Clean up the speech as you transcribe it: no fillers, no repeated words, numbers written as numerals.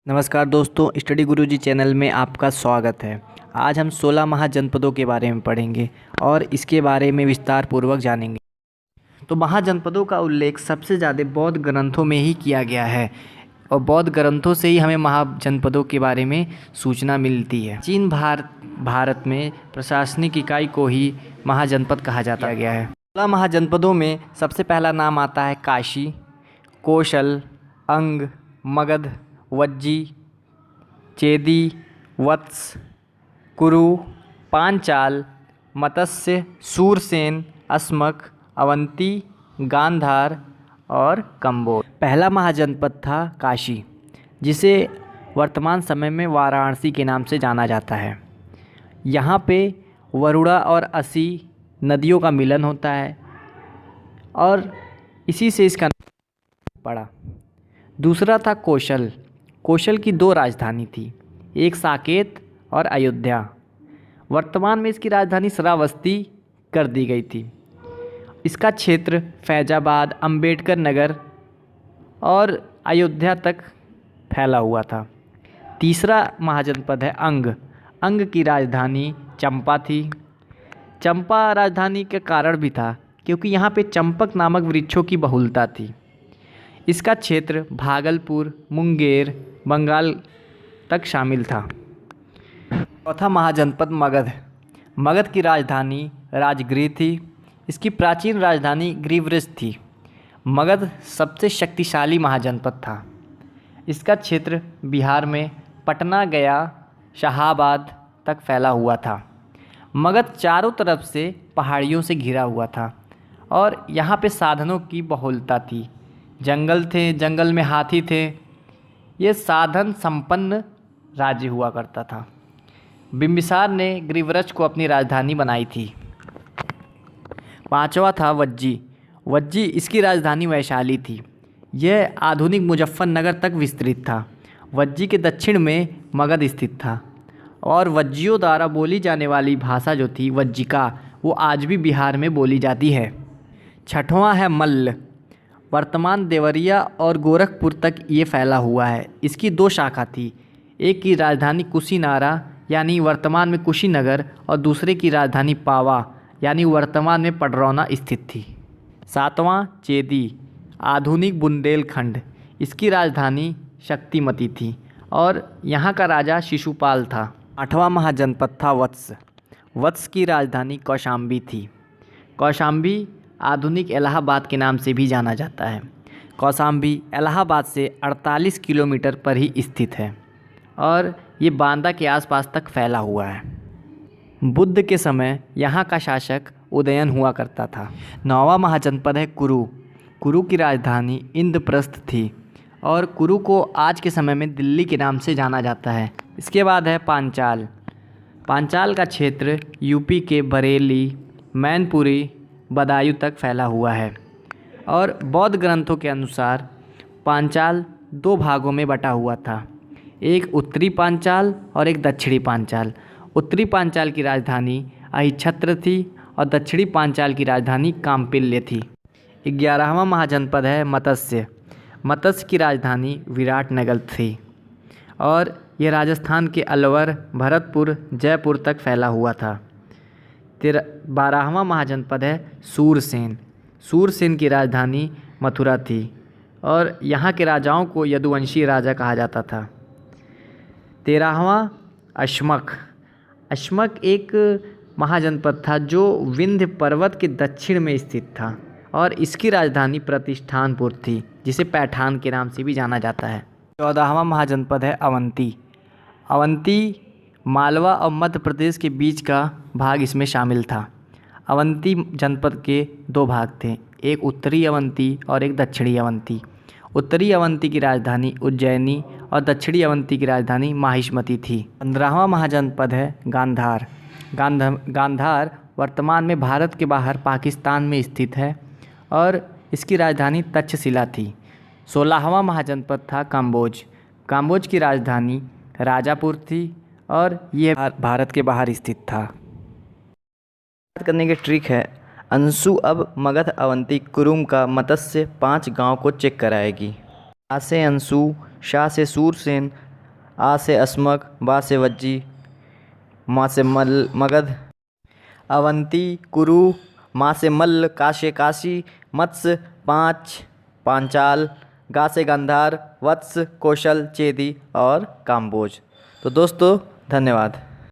नमस्कार दोस्तों, स्टडी गुरुजी चैनल में आपका स्वागत है। आज हम 16 महाजनपदों के बारे में पढ़ेंगे और इसके बारे में विस्तार पूर्वक जानेंगे। तो महाजनपदों का उल्लेख सबसे ज़्यादा बौद्ध ग्रंथों में ही किया गया है और बौद्ध ग्रंथों से ही हमें महाजनपदों के बारे में सूचना मिलती है। चीन भारत में प्रशासनिक इकाई को ही महाजनपद कहा जाता गया है। 16 महाजनपदों में सबसे पहला नाम आता है काशी, कौशल, अंग, मगध, वज्जी, चेदी, वत्स, कुरु, पांचाल, मत्स्य, सूरसेन, अस्मक, अवंती, गांधार और कंबोज। पहला महाजनपद था काशी, जिसे वर्तमान समय में वाराणसी के नाम से जाना जाता है। यहाँ पे वरुणा और असी नदियों का मिलन होता है और इसी से इसका नाम पड़ा। दूसरा था कौशल। कौशल की दो राजधानी थी, एक साकेत और अयोध्या। वर्तमान में इसकी राजधानी श्रावस्ती कर दी गई थी। इसका क्षेत्र फैजाबाद, अंबेडकर नगर और अयोध्या तक फैला हुआ था। तीसरा महाजनपद है अंग। अंग की राजधानी चंपा थी। चंपा राजधानी के कारण भी था क्योंकि यहाँ पे चंपक नामक वृक्षों की बहुलता थी। इसका क्षेत्र भागलपुर, मुंगेर, बंगाल तक शामिल था। चौथा महाजनपद मगध। मगध की राजधानी राजगृह थी। इसकी प्राचीन राजधानी ग्रीवृज थी। मगध सबसे शक्तिशाली महाजनपद था। इसका क्षेत्र बिहार में पटना, गया, शाहाबाद तक फैला हुआ था। मगध चारों तरफ से पहाड़ियों से घिरा हुआ था और यहाँ पे साधनों की बहुलता थी। जंगल थे, जंगल में हाथी थे। ये साधन संपन्न राज्य हुआ करता था। बिंबिसार ने ग्रीवरज को अपनी राजधानी बनाई थी। पांचवा था वज्जी। वज्जी इसकी राजधानी वैशाली थी। यह आधुनिक मुजफ्फरनगर तक विस्तृत था। वज्जी के दक्षिण में मगध स्थित था और वज्जियों द्वारा बोली जाने वाली भाषा जो थी वज्जिका, वो आज भी बिहार में बोली जाती है। छठवां है मल्ल। वर्तमान देवरिया और गोरखपुर तक ये फैला हुआ है। इसकी दो शाखा थी, एक की राजधानी कुशीनारा यानी वर्तमान में कुशीनगर और दूसरे की राजधानी पावा यानी वर्तमान में पडरौना स्थित थी। सातवां चेदी, आधुनिक बुंदेलखंड। इसकी राजधानी शक्तिमती थी और यहाँ का राजा शिशुपाल था। आठवां महाजनपद था वत्स। वत्स की राजधानी कौशाम्बी थी। कौशाम्बी आधुनिक इलाहाबाद के नाम से भी जाना जाता है। कौशाम्बी इलाहाबाद से 48 किलोमीटर पर ही स्थित है और ये बांदा के आसपास तक फैला हुआ है। बुद्ध के समय यहाँ का शासक उदयन हुआ करता था। नौवां महाजनपद है कुरु। कुरु की राजधानी इंद्रप्रस्थ थी और कुरु को आज के समय में दिल्ली के नाम से जाना जाता है। इसके बाद है पांचाल। पांचाल का क्षेत्र यूपी के बरेली, मैनपुरी, बदायूं तक फैला हुआ है और बौद्ध ग्रंथों के अनुसार पांचाल दो भागों में बटा हुआ था, एक उत्तरी पांचाल और एक दक्षिणी पांचाल। उत्तरी पांचाल की राजधानी अहिच्छत्र थी और दक्षिणी पांचाल की राजधानी काम्पिल्य थी। 11वां महाजनपद है मत्स्य। मत्स्य की राजधानी विराटनगर थी और यह राजस्थान के अलवर, भरतपुर, जयपुर तक फैला हुआ था। 12वां महाजनपद है सूरसेन। सूरसेन की राजधानी मथुरा थी और यहाँ के राजाओं को यदुवंशी राजा कहा जाता था। 13वां अश्मक। अश्मक एक महाजनपद था जो विंध्य पर्वत के दक्षिण में स्थित था और इसकी राजधानी प्रतिष्ठानपुर थी, जिसे पैठान के नाम से भी जाना जाता है। 14वां महाजनपद है अवंती। अवंती मालवा और मध्य प्रदेश के बीच का भाग इसमें शामिल था। अवंती जनपद के दो भाग थे, एक उत्तरी अवंती और एक दक्षिणी अवंती। उत्तरी अवंती की राजधानी उज्जैनी और दक्षिणी अवंती की राजधानी माहिष्मती थी। 15वां महाजनपद है गांधार। गांधार वर्तमान में भारत के बाहर पाकिस्तान में स्थित है और इसकी राजधानी तक्षशिला थी। 16वां महाजनपद था काम्बोज। काम्बोज की राजधानी राजापुर थी और ये भारत के बाहर स्थित था। बात करने की ट्रिक है, अंशु अब मगध, अवंती, कुरुम का मत्स्य 5 गांव को चेक कराएगी। आ से अंशु, शाह से सूरसेन, आ से अस्मक, बा से वज्जी, मा से मगध, अवंती, कुरु, मा से मल्ल, का से काशी, मत्स्य, पाँच, पांचाल, गा से गांधार, वत्स, कौशल, चेदी और काम्बोज। तो दोस्तों धन्यवाद।